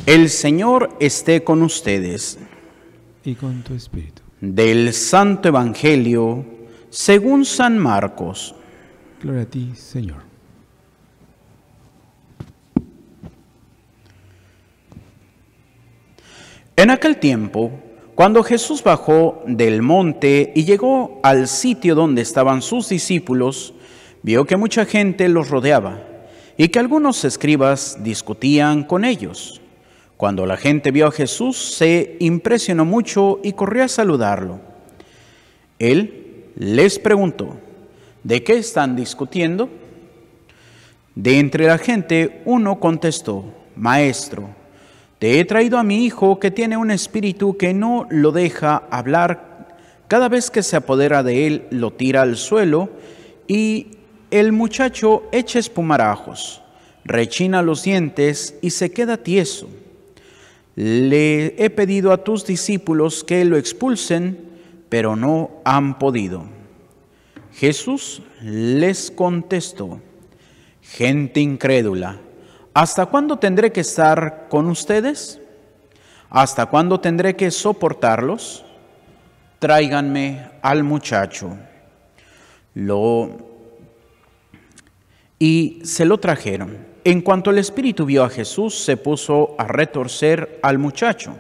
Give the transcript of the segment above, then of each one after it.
El Señor esté con ustedes. Y con tu espíritu. Del Santo Evangelio según San Marcos. Gloria a ti, Señor. En aquel tiempo, cuando Jesús bajó del monte y llegó al sitio donde estaban sus discípulos, vio que mucha gente los rodeaba y que algunos escribas discutían con ellos. Cuando la gente vio a Jesús, se impresionó mucho y corrió a saludarlo. Él les preguntó: ¿de qué están discutiendo? De entre la gente uno contestó: Maestro, te he traído a mi hijo que tiene un espíritu que no lo deja hablar. Cada vez que se apodera de él, lo tira al suelo y el muchacho echa espumarajos, rechina los dientes y se queda tieso. Le he pedido a tus discípulos que lo expulsen, pero no han podido. Jesús les contestó: gente incrédula, ¿hasta cuándo tendré que estar con ustedes? ¿Hasta cuándo tendré que soportarlos? Tráiganme al muchacho. Y se lo trajeron. En cuanto el espíritu vio a Jesús, se puso a retorcer al muchacho.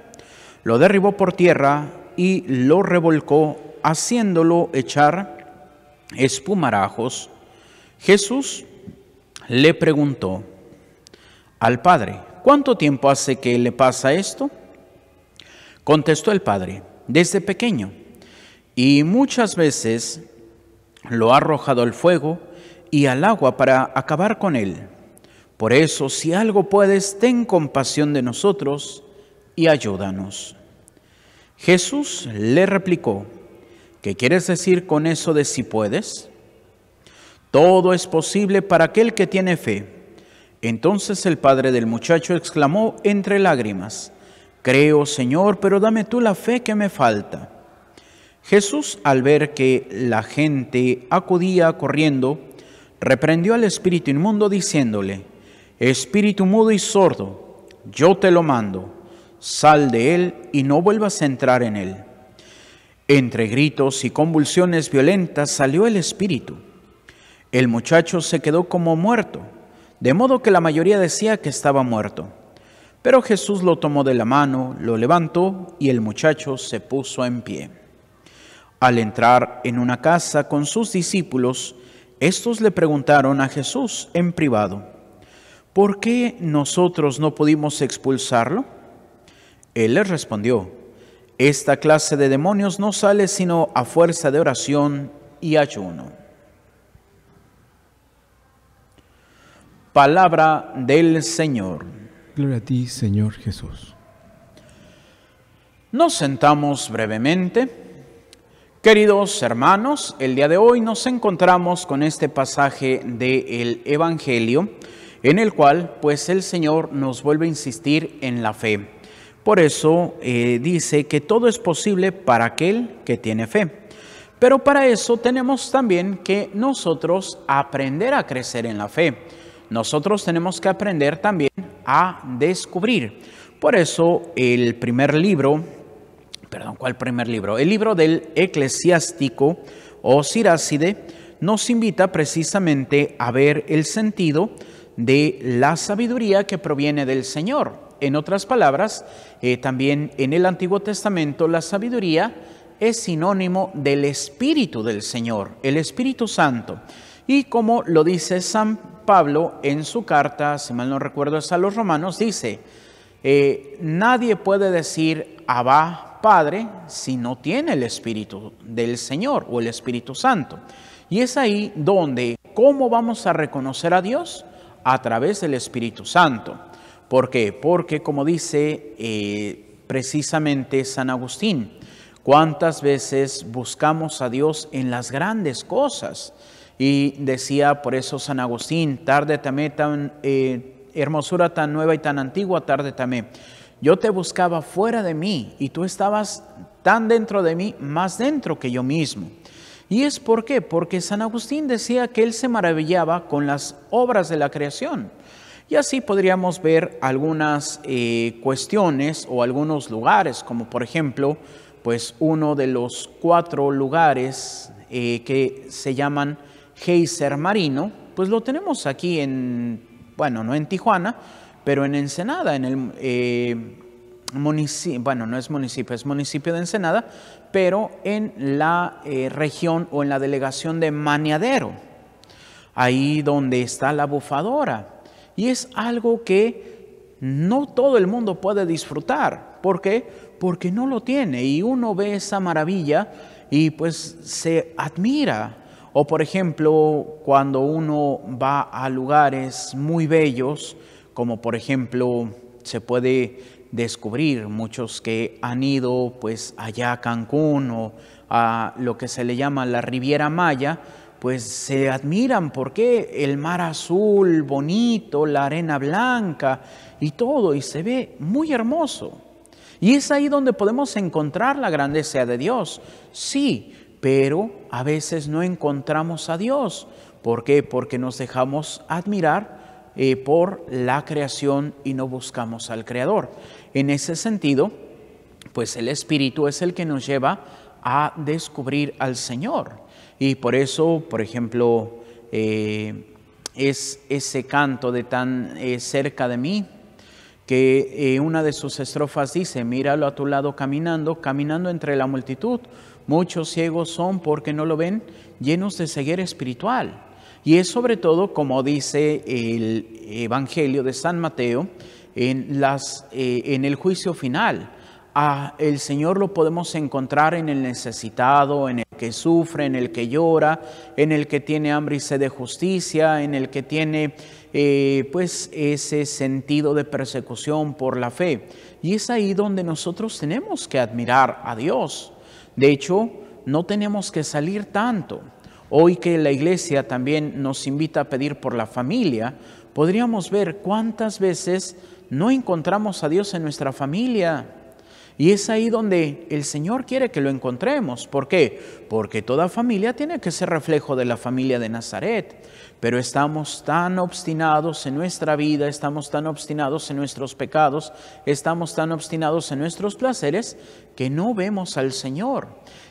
Lo derribó por tierra y lo revolcó, haciéndolo echar espumarajos. Jesús le preguntó al padre: ¿cuánto tiempo hace que le pasa esto? Contestó el padre: desde pequeño, y muchas veces lo ha arrojado al fuego y al agua para acabar con él. Por eso, si algo puedes, ten compasión de nosotros y ayúdanos. Jesús le replicó: ¿qué quieres decir con eso de si puedes? Todo es posible para aquel que tiene fe. Entonces el padre del muchacho exclamó entre lágrimas: Creo, Señor, pero dame tú la fe que me falta. Jesús, al ver que la gente acudía corriendo, reprendió al espíritu inmundo diciéndole: Espíritu mudo y sordo, yo te lo mando, sal de él y no vuelvas a entrar en él. Entre gritos y convulsiones violentas salió el espíritu. El muchacho se quedó como muerto, de modo que la mayoría decía que estaba muerto. Pero Jesús lo tomó de la mano, lo levantó y el muchacho se puso en pie. Al entrar en una casa con sus discípulos, estos le preguntaron a Jesús en privado: ¿por qué nosotros no pudimos expulsarlo? Él les respondió: esta clase de demonios no sale sino a fuerza de oración y ayuno. Palabra del Señor. Gloria a ti, Señor Jesús. Nos sentamos brevemente. Queridos hermanos, el día de hoy nos encontramos con este pasaje del Evangelio, en el cual pues el Señor nos vuelve a insistir en la fe. Por eso dice que todo es posible para aquel que tiene fe. Pero para eso tenemos también que nosotros aprender a crecer en la fe. Nosotros tenemos que aprender también a descubrir. Por eso el primer libro, ¿cuál primer libro? El libro del Eclesiástico o Siráside nos invita precisamente a ver el sentido de la sabiduría que proviene del Señor. En otras palabras, también en el Antiguo Testamento la sabiduría es sinónimo del Espíritu del Señor, el Espíritu Santo. Y como lo dice San Pablo en su carta, si mal no recuerdo es a los Romanos, dice: nadie puede decir Abba, Padre, si no tiene el Espíritu del Señor o el Espíritu Santo. Y es ahí donde, ¿cómo vamos a reconocer a Dios? A través del Espíritu Santo. ¿Por qué? Porque como dice precisamente San Agustín, ¿cuántas veces buscamos a Dios en las grandes cosas? Y decía por eso San Agustín: tarde tamé tan hermosura tan nueva y tan antigua, tarde tamé. Yo te buscaba fuera de mí y tú estabas tan dentro de mí, más dentro que yo mismo. ¿Y es por qué? Porque San Agustín decía que él se maravillaba con las obras de la creación. Y así podríamos ver algunas cuestiones o algunos lugares, como por ejemplo, pues uno de los 4 lugares que se llaman geyser marino, pues lo tenemos aquí no en Tijuana, pero en Ensenada, en el municipio, no es municipio de Ensenada, pero en la región o en la delegación de Maniadero, ahí donde está la bufadora. Y es algo que no todo el mundo puede disfrutar. ¿Por qué? Porque no lo tiene y uno ve esa maravilla y pues se admira. O por ejemplo, cuando uno va a lugares muy bellos, como por ejemplo se puede descubrir muchos que han ido pues allá a Cancún o a lo que se le llama la Riviera Maya, pues se admiran porque el mar azul, bonito, la arena blanca y todo, y se ve muy hermoso. Y es ahí donde podemos encontrar la grandeza de Dios. Sí, pero a veces no encontramos a Dios. ¿Por qué? Porque nos dejamos admirar por la creación y no buscamos al Creador. En ese sentido, pues el Espíritu es el que nos lleva a descubrir al Señor. Y por eso, por ejemplo, es ese canto de tan cerca de mí, que una de sus estrofas dice: míralo a tu lado caminando, caminando entre la multitud. Muchos ciegos son porque no lo ven, llenos de ceguera espiritual. Y es sobre todo, como dice el Evangelio de San Mateo, en el juicio final. El Señor lo podemos encontrar en el necesitado, en el que sufre, en el que llora, en el que tiene hambre y sed de justicia, en el que tiene pues ese sentido de persecución por la fe. Y es ahí donde nosotros tenemos que admirar a Dios. De hecho, no tenemos que salir tanto. Hoy que la iglesia también nos invita a pedir por la familia, podríamos ver cuántas veces no encontramos a Dios en nuestra familia. Y es ahí donde el Señor quiere que lo encontremos. ¿Por qué? Porque toda familia tiene que ser reflejo de la familia de Nazaret. Pero estamos tan obstinados en nuestra vida, estamos tan obstinados en nuestros pecados, estamos tan obstinados en nuestros placeres, que no vemos al Señor.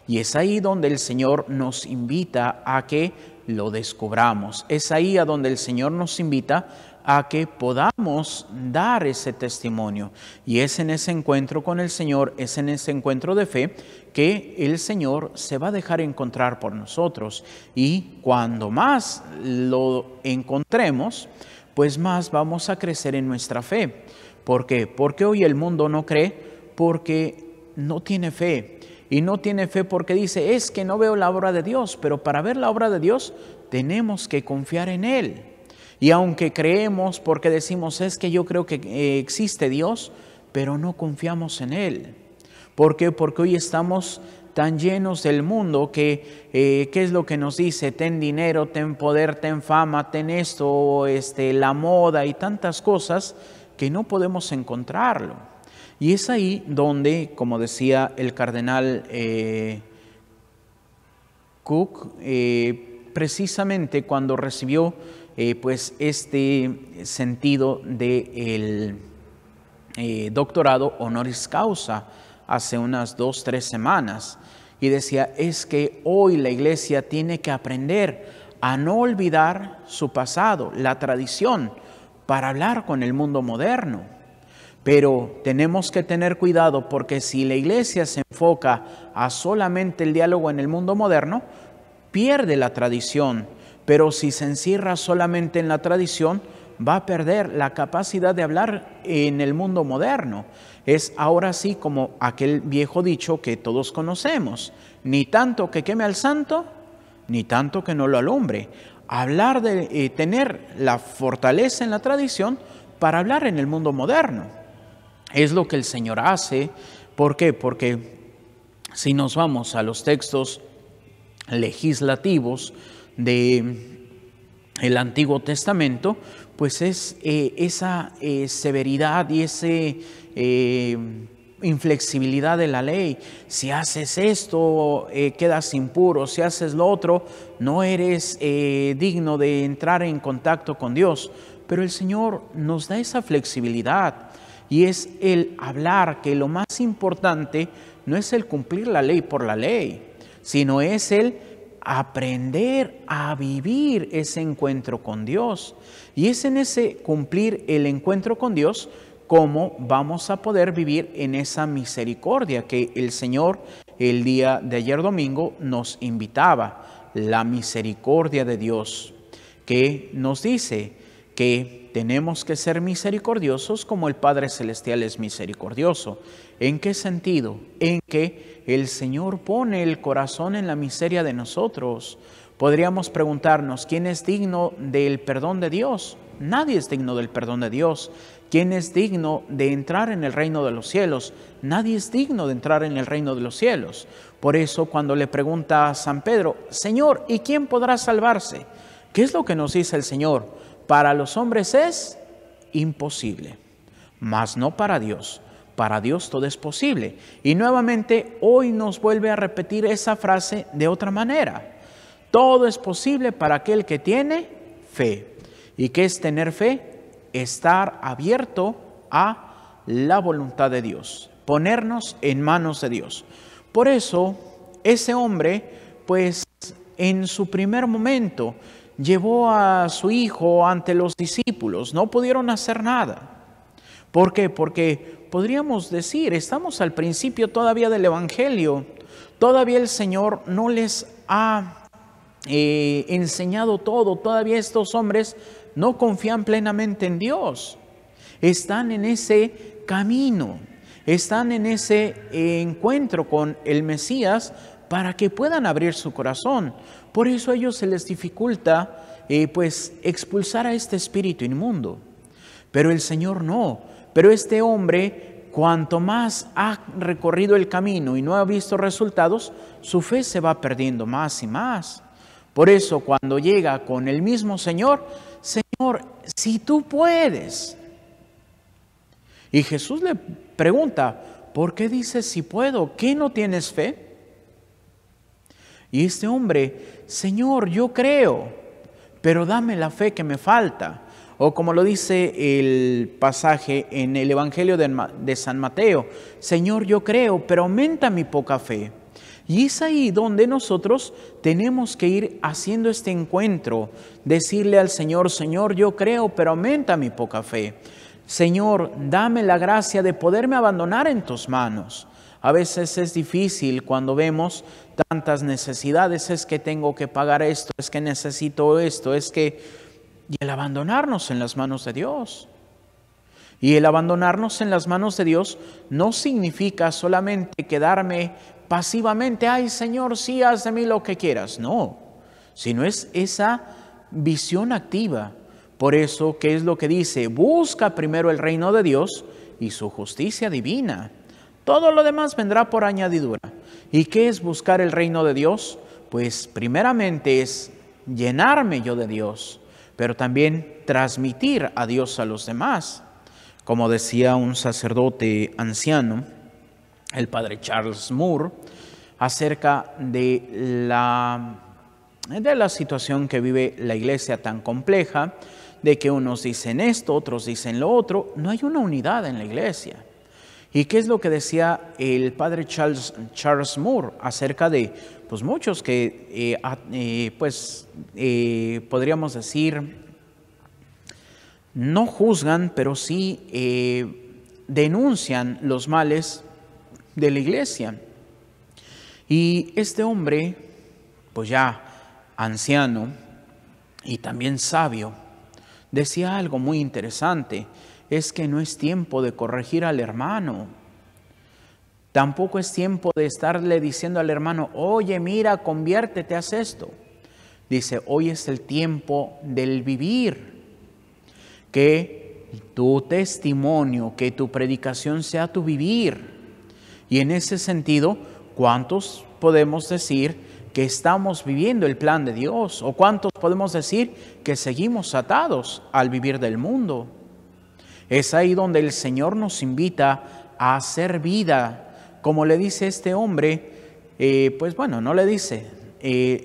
Y es ahí donde el Señor nos invita a que lo descubramos. Es ahí a donde el Señor nos invita a que podamos dar ese testimonio. Y es en ese encuentro con el Señor, es en ese encuentro de fe que el Señor se va a dejar encontrar por nosotros. Y cuando más lo encontremos, pues más vamos a crecer en nuestra fe. ¿Por qué? Porque hoy el mundo no cree porque no tiene fe. Y no tiene fe porque dice: es que no veo la obra de Dios. Pero para ver la obra de Dios tenemos que confiar en Él. Y aunque creemos porque decimos: es que yo creo que existe Dios, pero no confiamos en Él. ¿Por qué? Porque hoy estamos tan llenos del mundo que, ¿qué es lo que nos dice? Ten dinero, ten poder, ten fama, ten esto, la moda y tantas cosas que no podemos encontrarlo. Y es ahí donde, como decía el cardenal Cook, precisamente cuando recibió pues este sentido del doctorado honoris causa hace unas 2-3 semanas, y decía: es que hoy la iglesia tiene que aprender a no olvidar su pasado, la tradición, para hablar con el mundo moderno. Pero tenemos que tener cuidado, porque si la iglesia se enfoca a solamente el diálogo en el mundo moderno, pierde la tradición. Pero si se encierra solamente en la tradición, va a perder la capacidad de hablar en el mundo moderno. Es ahora sí como aquel viejo dicho que todos conocemos: ni tanto que queme al santo, ni tanto que no lo alumbre. Hablar de tener la fortaleza en la tradición para hablar en el mundo moderno. Es lo que el Señor hace. ¿Por qué? Porque si nos vamos a los textos legislativos del Antiguo Testamento, pues es esa severidad y esa inflexibilidad de la ley. Si haces esto, quedas impuro. Si haces lo otro, no eres digno de entrar en contacto con Dios. pero el Señor nos da esa flexibilidad y es el hablar que lo más importante no es el cumplir la ley por la ley, sino es el aprender a vivir ese encuentro con Dios. Y es en ese cumplir el encuentro con Dios cómo vamos a poder vivir en esa misericordia que el Señor el día de ayer domingo nos invitaba, la misericordia de Dios, que nos dice que tenemos que ser misericordiosos como el Padre Celestial es misericordioso. ¿En qué sentido? En que el Señor pone el corazón en la miseria de nosotros. Podríamos preguntarnos, ¿quién es digno del perdón de Dios? Nadie es digno del perdón de Dios. ¿Quién es digno de entrar en el reino de los cielos? Nadie es digno de entrar en el reino de los cielos. Por eso cuando le pregunta a San Pedro, Señor, ¿y quién podrá salvarse? ¿Qué es lo que nos dice el Señor? Para los hombres es imposible, mas no para Dios. Para Dios todo es posible. Y nuevamente hoy nos vuelve a repetir esa frase de otra manera. Todo es posible para aquel que tiene fe. ¿Y qué es tener fe? Estar abierto a la voluntad de Dios, ponernos en manos de Dios. Por eso, ese hombre, pues, en su primer momento, llevó a su hijo ante los discípulos. No pudieron hacer nada. ¿Por qué? Porque podríamos decir, estamos al principio todavía del Evangelio. Todavía el Señor no les ha enseñado todo. Todavía estos hombres no confían plenamente en Dios. Están en ese camino. Están en ese encuentro con el Mesías para que puedan abrir su corazón. Por eso a ellos se les dificulta pues expulsar a este espíritu inmundo. Pero el Señor no. Pero este hombre, cuanto más ha recorrido el camino y no ha visto resultados, su fe se va perdiendo más y más. Por eso cuando llega con el mismo Señor, Señor, si tú puedes. Y Jesús le pregunta, ¿por qué dices si puedo? ¿Qué no tienes fe? Y este hombre, Señor, yo creo, pero dame la fe que me falta. O como lo dice el pasaje en el Evangelio de San Mateo, Señor, yo creo, pero aumenta mi poca fe. Y es ahí donde nosotros tenemos que ir haciendo este encuentro, decirle al Señor, Señor, yo creo, pero aumenta mi poca fe. Señor, dame la gracia de poderme abandonar en tus manos. A veces es difícil cuando vemos tantas necesidades, es que tengo que pagar esto, es que necesito esto, es que... Y el abandonarnos en las manos de Dios. Y el abandonarnos en las manos de Dios no significa solamente quedarme pasivamente, ay Señor, sí, haz de mí lo que quieras. No, sino es esa visión activa. Por eso, ¿qué es lo que dice? Busca primero el reino de Dios y su justicia divina. Todo lo demás vendrá por añadidura. ¿Y qué es buscar el reino de Dios? Pues primeramente es llenarme yo de Dios, pero también transmitir a Dios a los demás. Como decía un sacerdote anciano, el padre Charles Moore, acerca de la situación que vive la iglesia tan compleja, de que unos dicen esto, otros dicen lo otro. No hay una unidad en la iglesia. ¿Y qué es lo que decía el padre Charles Moore acerca de pues muchos que podríamos decir no juzgan, pero sí denuncian los males de la iglesia? Y este hombre, pues ya anciano y también sabio, decía algo muy interesante: es que no es tiempo de corregir al hermano. Tampoco es tiempo de estarle diciendo al hermano, oye, mira, conviértete, haz esto. Dice, hoy es el tiempo del vivir. Que tu testimonio, que tu predicación sea tu vivir. Y en ese sentido, ¿cuántos podemos decir que estamos viviendo el plan de Dios? ¿O cuántos podemos decir que seguimos atados al vivir del mundo? Es ahí donde el Señor nos invita a hacer vida. Como le dice este hombre, no le dice,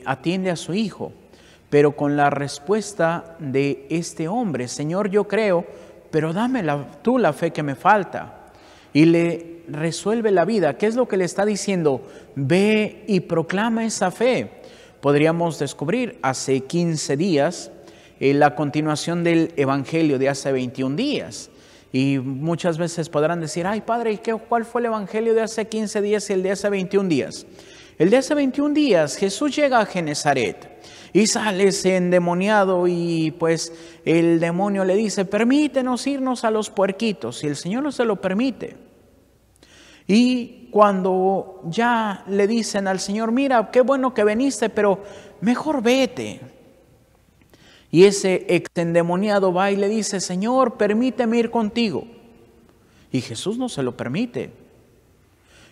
atiende a su hijo. pero con la respuesta de este hombre: Señor, yo creo, pero dame tú la fe que me falta. Y le resuelve la vida. ¿Qué es lo que le está diciendo? Ve y proclama esa fe. Podríamos descubrir hace 15 días la continuación del Evangelio de hace 21 días. Y muchas veces podrán decir: ay, Padre, ¿cuál fue el Evangelio de hace 15 días y el de hace 21 días? El de hace 21 días, Jesús llega a Genezaret y sale ese endemoniado, y pues el demonio le dice: permítenos irnos a los puerquitos, y el Señor no se lo permite. Y cuando ya le dicen al Señor: mira, qué bueno que viniste, pero mejor vete. Y ese ex endemoniado va y le dice: Señor, permíteme ir contigo. Y Jesús no se lo permite.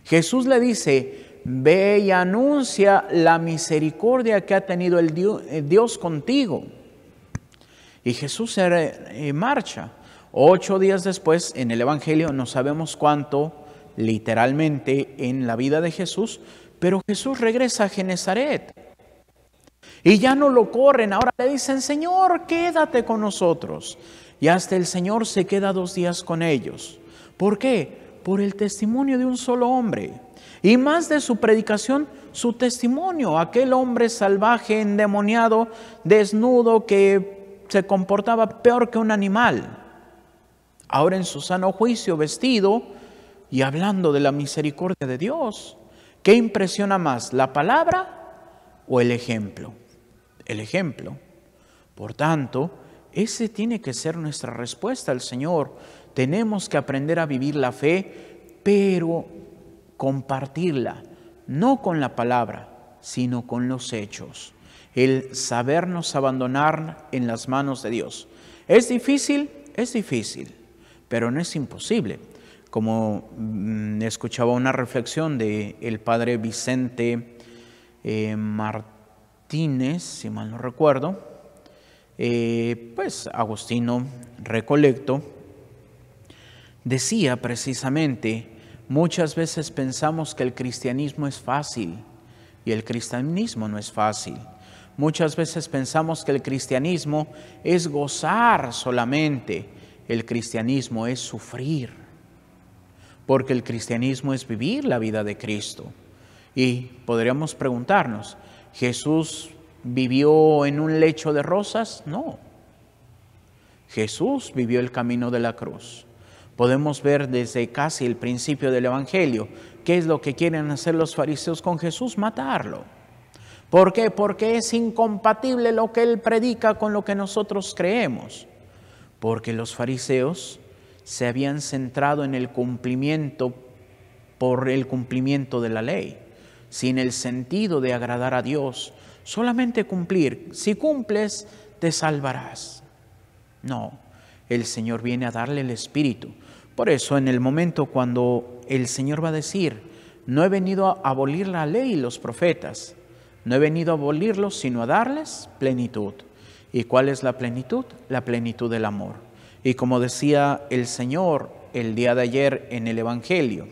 Jesús le dice: ve y anuncia la misericordia que ha tenido el Dios contigo. Y Jesús se marcha. 8 días después, en el Evangelio, no sabemos cuánto literalmente en la vida de Jesús, pero Jesús regresa a Genezaret. Y ya no lo corren, ahora le dicen: Señor, quédate con nosotros. Y hasta el Señor se queda 2 días con ellos. ¿Por qué? Por el testimonio de un solo hombre. Y más de su predicación, su testimonio. Aquel hombre salvaje, endemoniado, desnudo, que se comportaba peor que un animal. Ahora en su sano juicio, vestido y hablando de la misericordia de Dios. ¿Qué impresiona más, la palabra o el ejemplo? El ejemplo. Por tanto, ese tiene que ser nuestra respuesta al Señor. Tenemos que aprender a vivir la fe, pero compartirla, no con la palabra, sino con los hechos. El sabernos abandonar en las manos de Dios. ¿Es difícil? Es difícil, pero no es imposible. Como escuchaba una reflexión del padre Vicente Martínez, si mal no recuerdo, pues agustino recolecto, decía precisamente: muchas veces pensamos que el cristianismo es fácil, y el cristianismo no es fácil. Muchas veces pensamos que el cristianismo es gozar solamente, el cristianismo es sufrir, porque el cristianismo es vivir la vida de Cristo. Y podríamos preguntarnos: ¿Jesús vivió en un lecho de rosas? No. Jesús vivió el camino de la cruz. Podemos ver desde casi el principio del Evangelio qué es lo que quieren hacer los fariseos con Jesús: matarlo. ¿Por qué? Porque es incompatible lo que Él predica con lo que nosotros creemos. Porque los fariseos se habían centrado en el cumplimiento por el cumplimiento de la ley, sin el sentido de agradar a Dios. Solamente cumplir. Si cumples, te salvarás. No, el Señor viene a darle el Espíritu. Por eso, en el momento cuando el Señor va a decir: no he venido a abolir la ley y los profetas, no he venido a abolirlos, sino a darles plenitud. ¿Y cuál es la plenitud? La plenitud del amor. Y como decía el Señor el día de ayer en el Evangelio,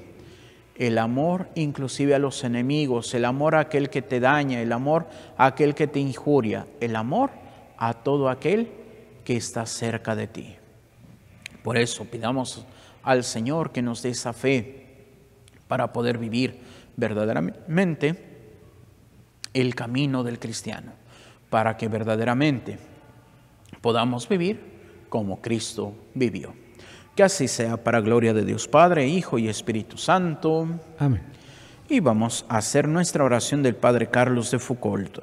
el amor inclusive a los enemigos, el amor a aquel que te daña, el amor a aquel que te injuria, el amor a todo aquel que está cerca de ti. Por eso pidamos al Señor que nos dé esa fe para poder vivir verdaderamente el camino del cristiano, para que verdaderamente podamos vivir como Cristo vivió. Que así sea, para gloria de Dios Padre, Hijo y Espíritu Santo. Amén. Y vamos a hacer nuestra oración del Padre Carlos de Foucault.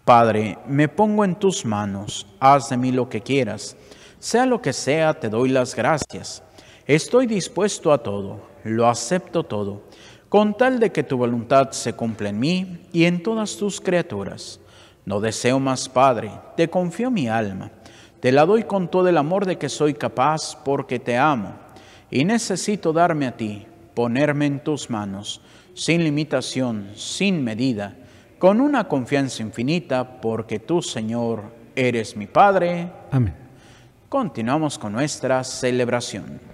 Padre, me pongo en tus manos, haz de mí lo que quieras. Sea lo que sea, te doy las gracias. Estoy dispuesto a todo, lo acepto todo, con tal de que tu voluntad se cumpla en mí y en todas tus criaturas. No deseo más, Padre, te confío mi alma. Te la doy con todo el amor de que soy capaz, porque te amo. Y necesito darme a ti, ponerme en tus manos, sin limitación, sin medida, con una confianza infinita, porque tú, Señor, eres mi Padre. Amén. Continuamos con nuestra celebración.